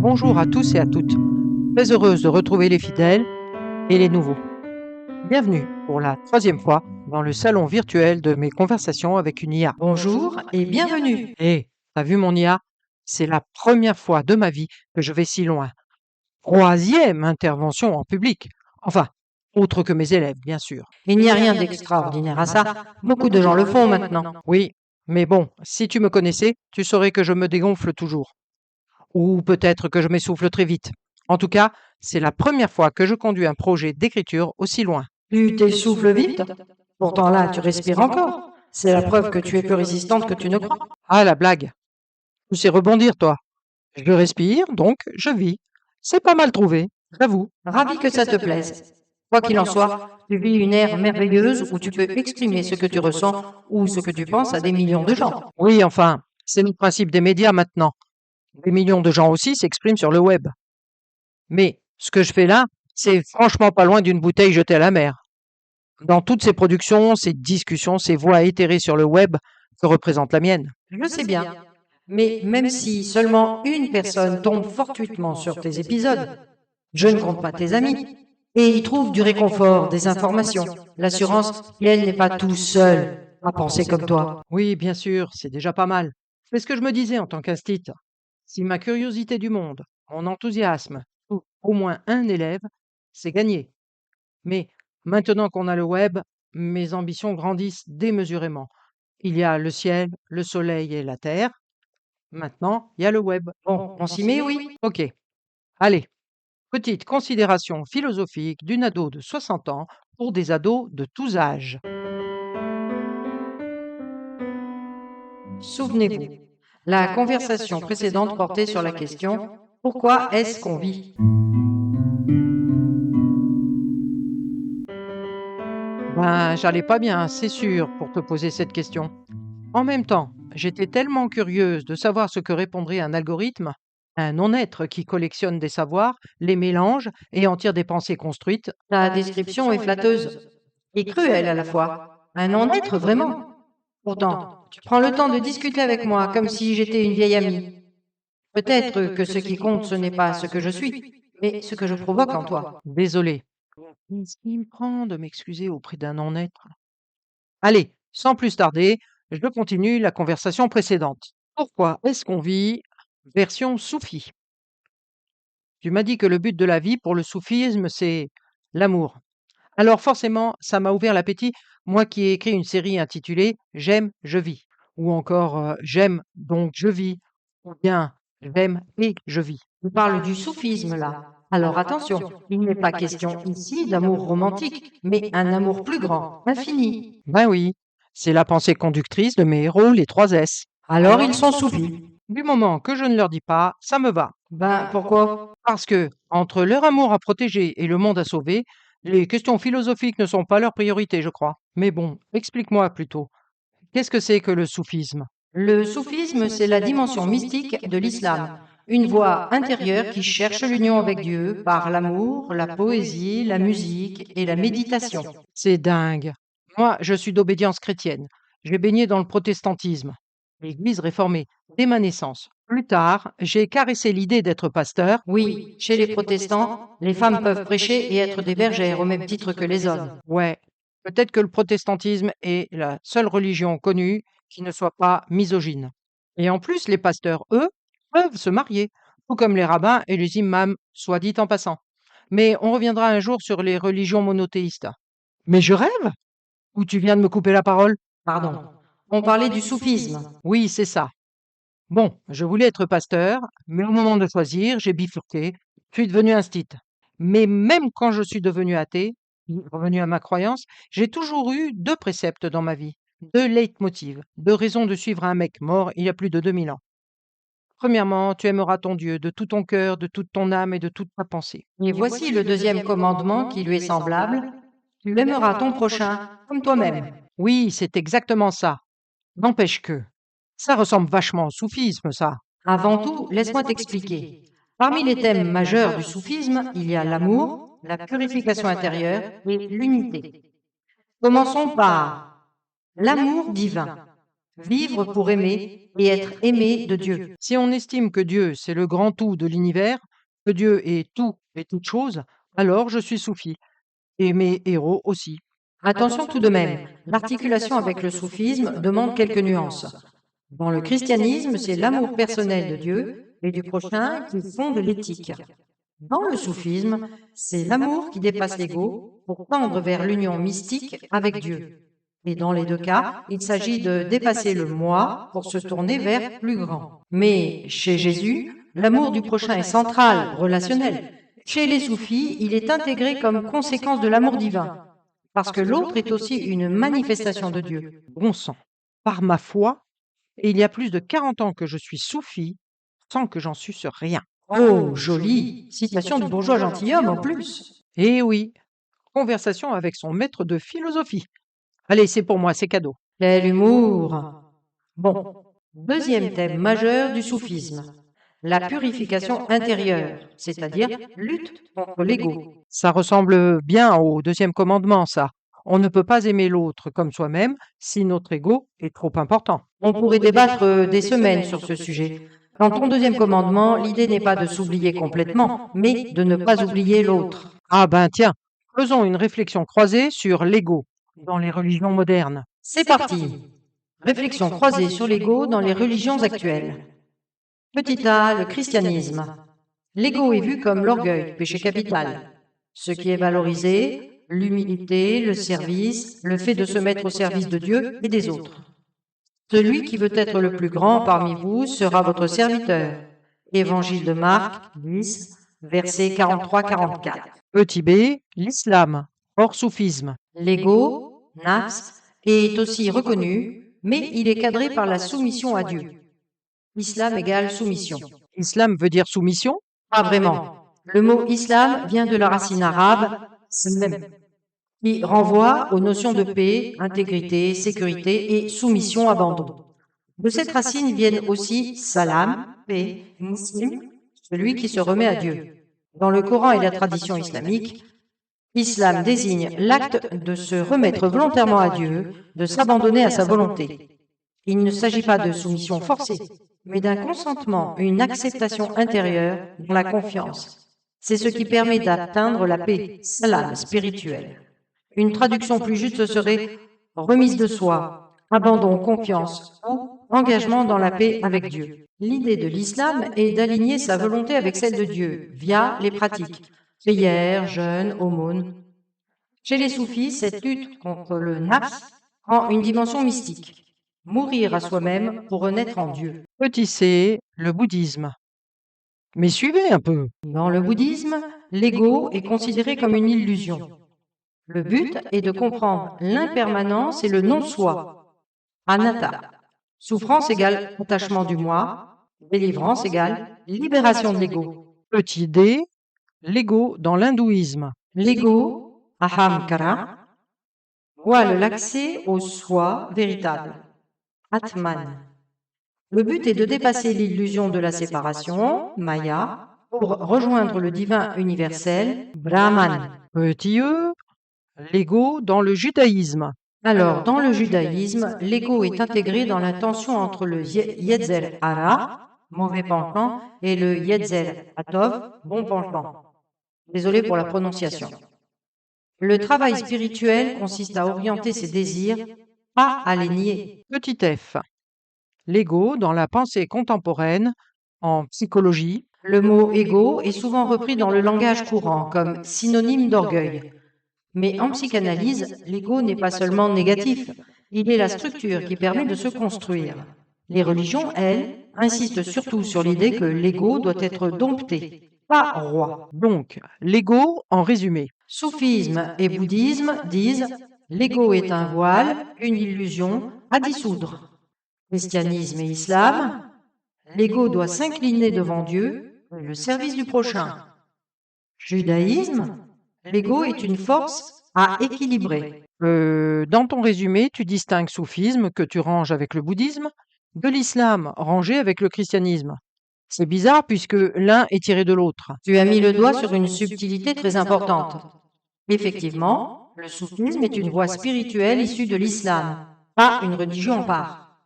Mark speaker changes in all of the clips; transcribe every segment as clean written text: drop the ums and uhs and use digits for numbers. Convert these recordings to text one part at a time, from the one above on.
Speaker 1: Bonjour à tous et à toutes. Très heureuse de retrouver les fidèles et les nouveaux. Bienvenue pour la troisième fois dans le salon virtuel de mes conversations avec une IA.
Speaker 2: Bonjour et bienvenue.
Speaker 1: Hé, t'as vu mon IA? C'est la première fois de ma vie que je vais si loin. Troisième intervention en public. Enfin, autre que mes élèves, bien sûr.
Speaker 2: Il n'y a rien d'extraordinaire à ça. Beaucoup de gens le font maintenant.
Speaker 1: Oui, mais bon, si tu me connaissais, tu saurais que je me dégonfle toujours. Ou peut-être que je m'essouffle très vite. En tout cas, c'est la première fois que je conduis un projet d'écriture aussi loin.
Speaker 2: Tu t'essouffles vite. Pourtant là, tu respires encore. C'est la preuve que tu es plus résistante que tu ne crois.
Speaker 1: Ah, la blague. Tu sais rebondir, toi. Je respire, donc je vis. C'est pas mal trouvé, j'avoue.
Speaker 2: Ravi que ça te plaise. Quoi qu'il en soit, tu vis une ère merveilleuse où tu peux exprimer ce que tu ressens ou ce que tu penses à des millions de gens.
Speaker 1: Oui, enfin, c'est le principe des médias maintenant. Des millions de gens aussi s'expriment sur le web. Mais ce que je fais là, c'est franchement pas loin d'une bouteille jetée à la mer. Dans toutes ces productions, ces discussions, ces voix éthérées sur le web que représente la mienne.
Speaker 2: Je sais bien. Mais même si seulement une personne tombe fortuitement sur tes épisodes, je ne compte pas tes amis, et y trouve du réconfort, des informations, l'assurance qu'elle n'est pas tout seule à penser comme toi.
Speaker 1: Oui, bien sûr, c'est déjà pas mal. C'est ce que je me disais en tant qu'instit. Si ma curiosité du monde, mon enthousiasme, touche au moins un élève, c'est gagné. Mais maintenant qu'on a le web, mes ambitions grandissent démesurément. Il y a le ciel, le soleil et la terre. Maintenant, il y a le web.
Speaker 2: Bon, on s'y met, oui.
Speaker 1: Ok. Allez, petite considération philosophique d'une ado de 60 ans pour des ados de tous âges.
Speaker 2: Souvenez-vous, la conversation précédente portait sur la question pourquoi est-ce qu'on vit?
Speaker 1: Ben, j'allais pas bien, c'est sûr, pour te poser cette question. En même temps, j'étais tellement curieuse de savoir ce que répondrait un algorithme, un non-être qui collectionne des savoirs, les mélange et en tire des pensées construites.
Speaker 2: Ta description est flatteuse et cruelle à la fois. Un non-être vraiment. Pourtant, tu prends le temps de discuter avec moi comme si j'étais une vieille amie. Peut-être que ce qui compte, ce n'est pas ce que je suis, mais ce que je provoque en toi.
Speaker 1: Désolé. Qu'est-ce qui me prend de m'excuser auprès d'un non-être? Allez, sans plus tarder, je continue la conversation précédente. Pourquoi est-ce qu'on vit version soufie? Tu m'as dit que le but de la vie pour le soufisme, c'est l'amour. Alors forcément, ça m'a ouvert l'appétit, moi qui ai écrit une série intitulée J'aime, je vis, ou encore J'aime, donc je vis, ou bien J'aime et je vis.
Speaker 2: On parle du soufisme là. Alors attention, il n'est pas question ici d'amour romantique, mais un amour plus grand, infini.
Speaker 1: Ben oui, c'est la pensée conductrice de mes héros, les 3 S.
Speaker 2: Alors ils sont soufis.
Speaker 1: Du moment que je ne leur dis pas, ça me va.
Speaker 2: Ben pourquoi?
Speaker 1: Parce que, entre leur amour à protéger et le monde à sauver, les questions philosophiques ne sont pas leur priorité, je crois. Mais bon, explique-moi plutôt. Qu'est-ce que c'est que le soufisme?
Speaker 2: Le soufisme, c'est la dimension mystique de l'islam. Une voie intérieure qui cherche l'union avec Dieu par l'amour, la poésie, la musique et la méditation.
Speaker 1: C'est dingue. Moi, je suis d'obédience chrétienne. J'ai baigné dans le protestantisme, l'Église réformée, dès ma naissance. Plus tard, j'ai caressé l'idée d'être pasteur.
Speaker 2: Oui, chez les protestants, les femmes peuvent prêcher et être des bergères au même titre que les hommes.
Speaker 1: Ouais, peut-être que le protestantisme est la seule religion connue qui ne soit pas misogyne. Et en plus, les pasteurs, eux, peuvent se marier, tout comme les rabbins et les imams, soit dit en passant. Mais on reviendra un jour sur les religions monothéistes. Mais je rêve? Ou tu viens de me couper la parole?
Speaker 2: Pardon. On parlait du soufisme.
Speaker 1: Oui, c'est ça. Bon, je voulais être pasteur, mais au moment de choisir, j'ai bifurqué. Je suis devenu instit. Mais même quand je suis devenu athée, revenu à ma croyance, j'ai toujours eu deux préceptes dans ma vie, deux leitmotivs, deux raisons de suivre un mec mort il y a plus de 2000 ans. Premièrement, tu aimeras ton Dieu de tout ton cœur, de toute ton âme et de toute ta pensée.
Speaker 2: Et voici le deuxième commandement qui lui est semblable. Tu aimeras ton prochain comme toi-même.
Speaker 1: Oui, c'est exactement ça. N'empêche que, ça ressemble vachement au soufisme, ça.
Speaker 2: Avant tout, laisse-moi t'expliquer. Parmi les thèmes majeurs du soufisme, il y a l'amour, la purification intérieure et l'unité. Commençons par l'amour divin. Vivre pour aimer et être aimé de Dieu.
Speaker 1: Si on estime que Dieu, c'est le grand tout de l'univers, que Dieu est tout et toute chose, alors je suis soufi, et mes héros aussi.
Speaker 2: Attention tout de même, l'articulation avec le soufisme demande quelques nuances. Dans le christianisme, c'est l'amour personnel de Dieu et du prochain qui fonde l'éthique. Dans le soufisme, c'est l'amour qui dépasse l'ego pour tendre vers l'union mystique avec Dieu. Et dans les deux cas, il s'agit de dépasser le moi pour se tourner vers plus grand. Mais chez Jésus, l'amour du prochain est central, relationnel. Chez les soufis, il est intégré comme conséquence de l'amour divin, parce que l'autre est aussi une manifestation de Dieu.
Speaker 1: Bon sang, par ma foi, et il y a plus de 40 ans que je suis soufi, sans que j'en suce rien.
Speaker 2: Oh, joli! Citation du bourgeois gentilhomme en plus.
Speaker 1: Eh oui, conversation avec son maître de philosophie. Allez, c'est pour moi, c'est cadeau.
Speaker 2: Quel humour! Bon, deuxième thème majeur du soufisme, la purification intérieure, c'est-à-dire lutte contre l'ego.
Speaker 1: Ça ressemble bien au deuxième commandement, ça. On ne peut pas aimer l'autre comme soi-même si notre ego est trop important.
Speaker 2: On pourrait débattre des semaines sur ce sujet. Dans ton deuxième commandement, l'idée n'est pas de s'oublier complètement, mais de ne pas oublier l'autre.
Speaker 1: Ah ben tiens, faisons une réflexion croisée sur l'ego dans les religions modernes.
Speaker 2: C'est parti! Réflexion croisée sur l'ego dans les religions actuelles. Petit a, le christianisme. L'ego est vu comme l'orgueil, péché capital. Ce qui est valorisé, l'humilité, le service, le fait de se mettre au service de Dieu et des autres. Celui qui veut être le plus grand parmi vous sera votre serviteur. Évangile de Marc 10, versets 43-44.
Speaker 1: Petit b, l'islam, hors soufisme.
Speaker 2: L'ego, nafs, est aussi reconnu, mais il est cadré par la soumission à Dieu. Islam égale soumission.
Speaker 1: Islam veut dire soumission?
Speaker 2: Pas vraiment. Le mot islam vient de la racine arabe slem, qui renvoie aux notions de paix, intégrité, sécurité et soumission, abandon. De cette racine viennent aussi salam, paix, muslim, celui qui se remet à Dieu. Dans le Coran et la tradition islamique, Islam désigne l'acte de se remettre volontairement à Dieu, de s'abandonner à sa volonté. Il ne s'agit pas de soumission forcée, mais d'un consentement, une acceptation intérieure dans la confiance. C'est ce qui permet d'atteindre la paix, salam spirituelle. Une traduction plus juste serait remise de soi, abandon, confiance ou engagement dans la paix avec Dieu. L'idée de l'islam est d'aligner sa volonté avec celle de Dieu via les pratiques, prières, jeûnes, aumônes. Chez les soufis, cette lutte contre le nafs prend une dimension mystique. Mourir à soi-même pour renaître en Dieu.
Speaker 1: Petit c, le bouddhisme. Mais suivez un peu.
Speaker 2: Dans le bouddhisme, l'ego est considéré comme une illusion. Le but est de comprendre l'impermanence et le non-soi. Anatta. Souffrance égale attachement du moi. Délivrance égale libération de l'ego.
Speaker 1: Petit d, l'ego dans l'hindouisme.
Speaker 2: L'ego, ahamkara, voile l'accès au soi véritable. Atman. Le but est de dépasser l'illusion de la séparation, Maya, pour rejoindre le divin universel, Brahman.
Speaker 1: Petit e, l'ego dans le judaïsme.
Speaker 2: Alors, dans le judaïsme, l'ego est intégré dans la tension entre le Yetzer Hara, mauvais penchant, et le Yetzer Hatov, bon penchant. Désolé pour la prononciation. Le travail spirituel consiste à orienter ses désirs, pas à les nier.
Speaker 1: Petit f, l'ego dans la pensée contemporaine en psychologie.
Speaker 2: Le mot ego est souvent repris dans le langage courant comme synonyme d'orgueil. Mais en psychanalyse, l'ego n'est pas seulement négatif, il est la structure qui permet de se construire. Les religions, elles, insistent surtout sur l'idée que l'ego doit être dompté, pas roi.
Speaker 1: Donc, l'ego en résumé.
Speaker 2: Soufisme et bouddhisme disent l'ego est un voile, une illusion à dissoudre. Christianisme et islam, l'ego doit s'incliner devant Dieu et le service du prochain. Judaïsme, l'ego est une force à équilibrer.
Speaker 1: Dans ton résumé, tu distingues soufisme, que tu ranges avec le bouddhisme, de l'islam, rangé avec le christianisme. C'est bizarre puisque l'un est tiré de l'autre.
Speaker 2: Tu as mis le doigt sur une subtilité très importante. Effectivement, le soufisme est une voie spirituelle issue de l'islam, pas une religion à part.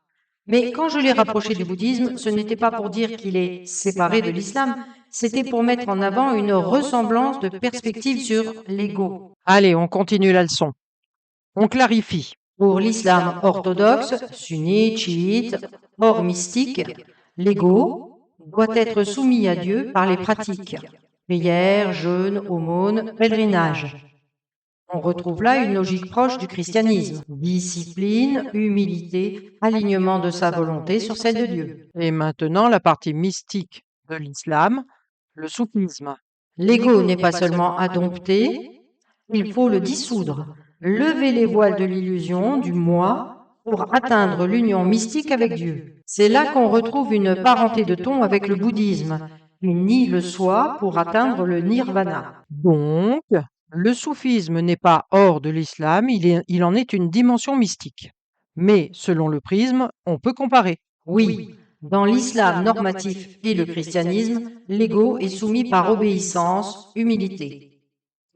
Speaker 2: Mais quand je l'ai rapproché du bouddhisme, ce n'était pas pour dire qu'il est séparé de l'islam, c'était pour mettre en avant une ressemblance de perspective sur l'ego.
Speaker 1: Allez, on continue la leçon. On clarifie.
Speaker 2: Pour l'islam orthodoxe, sunnite, chiite, hors mystique, l'ego doit être soumis à Dieu par les pratiques. Prière, jeûne, aumône, pèlerinage. On retrouve là une logique proche du christianisme. Discipline, humilité, alignement de sa volonté sur celle de Dieu.
Speaker 1: Et maintenant, la partie mystique de l'islam, le soufisme.
Speaker 2: L'ego n'est pas seulement à dompter, il faut le dissoudre, lever les voiles de l'illusion, du moi, pour atteindre l'union mystique avec Dieu. C'est là qu'on retrouve une parenté de ton avec le bouddhisme, qui nie le soi pour atteindre le nirvana.
Speaker 1: Donc, le soufisme n'est pas hors de l'islam, il en est une dimension mystique. Mais selon le prisme, on peut comparer.
Speaker 2: Oui, dans l'islam normatif et le christianisme, l'ego est soumis par obéissance, humilité.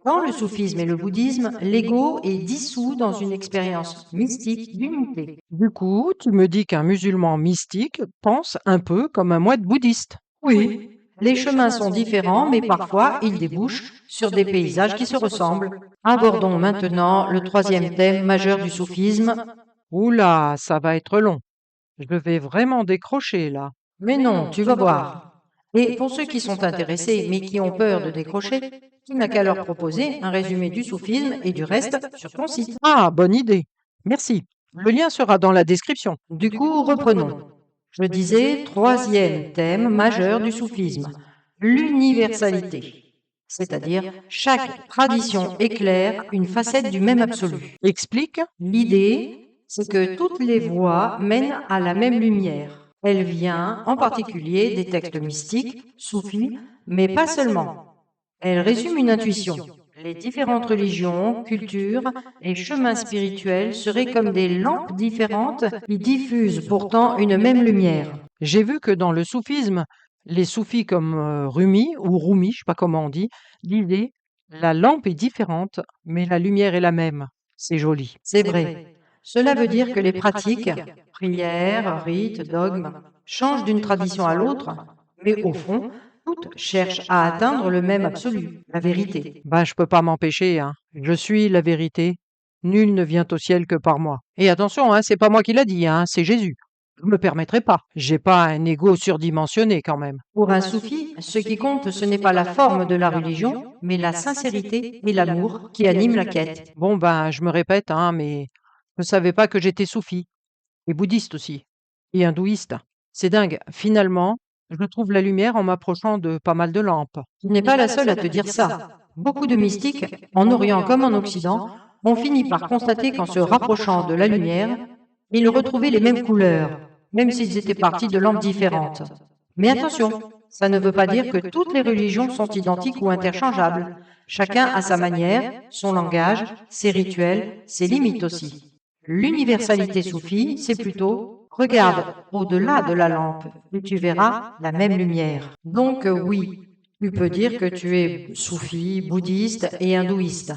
Speaker 2: Dans le soufisme et le bouddhisme, l'ego est dissous dans une expérience mystique d'unité.
Speaker 1: Du coup, tu me dis qu'un musulman mystique pense un peu comme un moine bouddhiste.
Speaker 2: Oui, les chemins sont différents, mais parfois ils débouchent sur des paysages qui se ressemblent. Abordons maintenant le troisième thème majeur du soufisme.
Speaker 1: Oula, ça va être long. Je vais vraiment décrocher là.
Speaker 2: Mais non, tu vas voir. Et pour ceux qui sont intéressés, mais qui ont peur de décrocher, tu n'as qu'à leur proposer un résumé du soufisme et du reste sur ton site.
Speaker 1: Ah, bonne idée. Merci. Le lien sera dans la description.
Speaker 2: Du coup, reprenons. Je disais, troisième thème majeur du soufisme, l'universalité. C'est-à-dire, chaque tradition éclaire une facette du même absolu.
Speaker 1: Explique.
Speaker 2: L'idée, c'est que toutes les voies mènent à la même lumière. Elle vient, en particulier, des textes mystiques, soufis, mais pas seulement. Elle résume une intuition. Les différentes religions, cultures et chemins spirituels seraient comme des lampes différentes qui diffusent pourtant une même lumière.
Speaker 1: J'ai vu que dans le soufisme, les soufis comme Rumi ou Rumi, je sais pas comment on dit, disaient la lampe est différente, mais la lumière est la même. C'est joli.
Speaker 2: C'est vrai. Cela veut dire que les pratiques, prières, rites, dogmes, changent d'une tradition à l'autre, mais au fond, toutes cherchent à atteindre le même absolu, la vérité.
Speaker 1: Ben, je peux pas m'empêcher, hein. Je suis la vérité. Nul ne vient au ciel que par moi. Et attention, hein, c'est pas moi qui l'a dit, hein, c'est Jésus. Je me permettrai pas. J'ai pas un ego surdimensionné quand même.
Speaker 2: Pour un soufi, ce qui compte, ce n'est pas la forme de la religion, mais la sincérité et l'amour qui animent la quête.
Speaker 1: Bon, ben, je me répète, hein, mais je savais pas que j'étais soufi. Et bouddhiste aussi. Et hindouiste. C'est dingue. Finalement, je trouve la lumière en m'approchant de pas mal de lampes.
Speaker 2: Tu n'es pas la seule à te dire ça. Beaucoup de mystiques, en Orient comme en Occident, ont fini par constater qu'en se rapprochant de la lumière, ils retrouvaient les mêmes couleurs, même s'ils étaient partis de lampes différentes. Mais attention, ça ne veut pas dire que toutes les religions sont identiques ou interchangeables. Chacun a sa manière, son langage, ses rituels, ses limites aussi. L'universalité soufie, c'est plutôt regarde au-delà de la lampe et tu verras la même lumière. Donc oui, tu peux dire que tu es soufi, bouddhiste et hindouiste.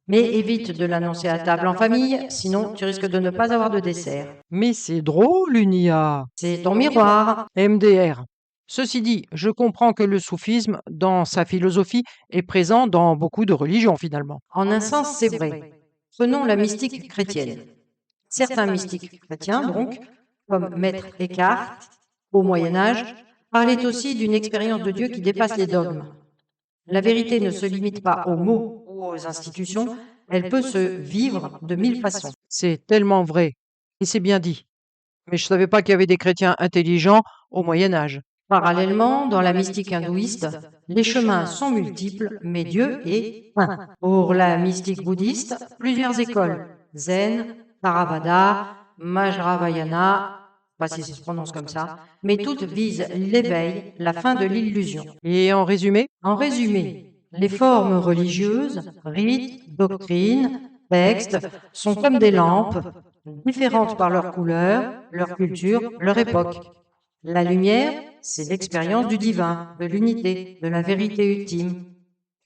Speaker 2: Mais évite de l'annoncer à table en famille, sinon tu risques de ne pas avoir de dessert.
Speaker 1: Mais c'est drôle, une IA.
Speaker 2: C'est ton miroir.
Speaker 1: MDR. Ceci dit, je comprends que le soufisme, dans sa philosophie, est présent dans beaucoup de religions finalement.
Speaker 2: En un sens, c'est vrai. Prenons la mystique chrétienne. Certains mystiques chrétiens, donc, comme Maître Eckhart, au Moyen Âge, parlaient aussi d'une expérience de Dieu qui dépasse les dogmes. La vérité ne se limite pas aux mots ou aux institutions, elle peut se vivre de mille façons.
Speaker 1: C'est tellement vrai. Et c'est bien dit. Mais je savais pas qu'il y avait des chrétiens intelligents au Moyen Âge.
Speaker 2: Parallèlement, dans la mystique hindouiste, les chemins sont multiples, mais Dieu est un. Pour la mystique bouddhiste, plusieurs écoles, Zen, Theravada, Vajrayana, pas si ça se prononce comme ça, mais toutes visent l'éveil, la fin de l'illusion.
Speaker 1: Et en résumé,
Speaker 2: En résumé, les formes religieuses, rites, doctrines, textes sont comme des lampes, différentes par leur couleur, leur culture, leur époque. La lumière, c'est l'expérience du divin, de l'unité, de la vérité ultime.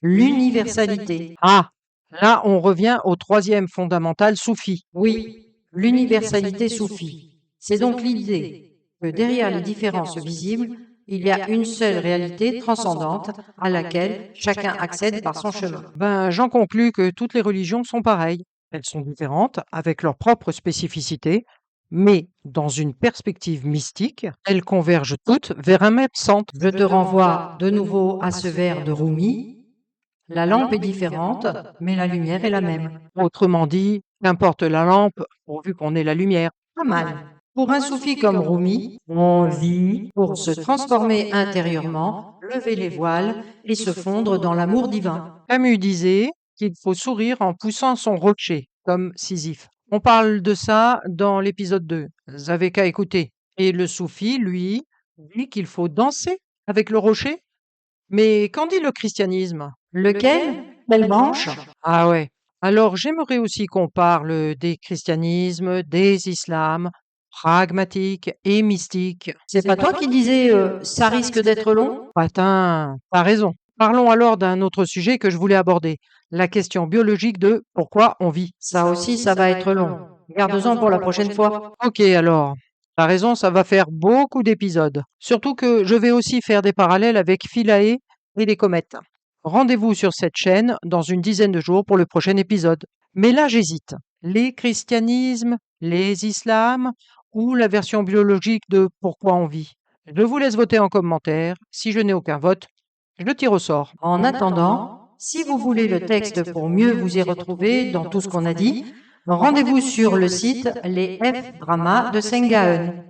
Speaker 2: L'universalité.
Speaker 1: ah, là on revient au troisième fondamental soufi.
Speaker 2: Oui, l'universalité soufie. C'est donc l'idée que derrière les différences visibles, il y a une seule réalité transcendante à laquelle chacun accède par son chemin.
Speaker 1: Ben, j'en conclus que toutes les religions sont pareilles. Elles sont différentes, avec leurs propres spécificités, mais dans une perspective mystique, elles convergent toutes vers un même centre.
Speaker 2: Je te renvoie de nouveau à ce vers de Rumi. La lampe est différente, mais la lumière est la même.
Speaker 1: Autrement dit, qu'importe la lampe, pourvu qu'on ait la lumière.
Speaker 2: Pas mal. Pour un soufi comme Rumi, on vit pour se transformer intérieurement, lever les voiles et se fondre dans l'amour divin.
Speaker 1: Camus disait qu'il faut sourire en poussant son rocher, comme Sisyphe. On parle de ça dans l'épisode 2. Vous avez qu'à écouter. Et le soufi, lui, dit qu'il faut danser avec le rocher. Mais qu'en dit le christianisme?
Speaker 2: Lequel? Belle branche?
Speaker 1: Ah ouais. Alors j'aimerais aussi qu'on parle des christianismes, des islams, pragmatiques et mystiques.
Speaker 2: C'est pas toi qui disais ça risque d'être long?
Speaker 1: Patin, t'as raison. Parlons alors d'un autre sujet que je voulais aborder, la question biologique de pourquoi on vit.
Speaker 2: Ça aussi, ça va être long. Garde-en pour la prochaine fois.
Speaker 1: Ok alors, t'as raison, ça va faire beaucoup d'épisodes. Surtout que je vais aussi faire des parallèles avec Philae et les comètes. Rendez-vous sur cette chaîne dans une dizaine de jours pour le prochain épisode. Mais là j'hésite. Les christianismes, les islams ou la version biologique de pourquoi on vit. Je vous laisse voter en commentaire. Si je n'ai aucun vote, je le tire au sort.
Speaker 2: En attendant, si vous voulez le texte pour mieux vous y retrouver dans tout ce qu'on a dit, rendez-vous sur le site Les F Drama de Sengaen.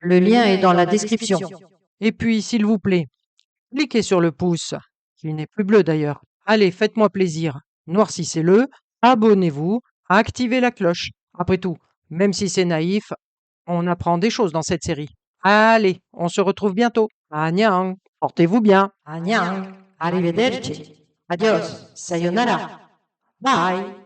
Speaker 2: Le lien est dans la description.
Speaker 1: Et puis, s'il vous plaît, cliquez sur le pouce, qui n'est plus bleu d'ailleurs. Allez, faites-moi plaisir, noircissez-le, abonnez-vous, activez la cloche. Après tout, même si c'est naïf, on apprend des choses dans cette série. Allez, on se retrouve bientôt. Annyeong, portez-vous bien.
Speaker 2: Annyeong, arrivederci, adios, sayonara, bye.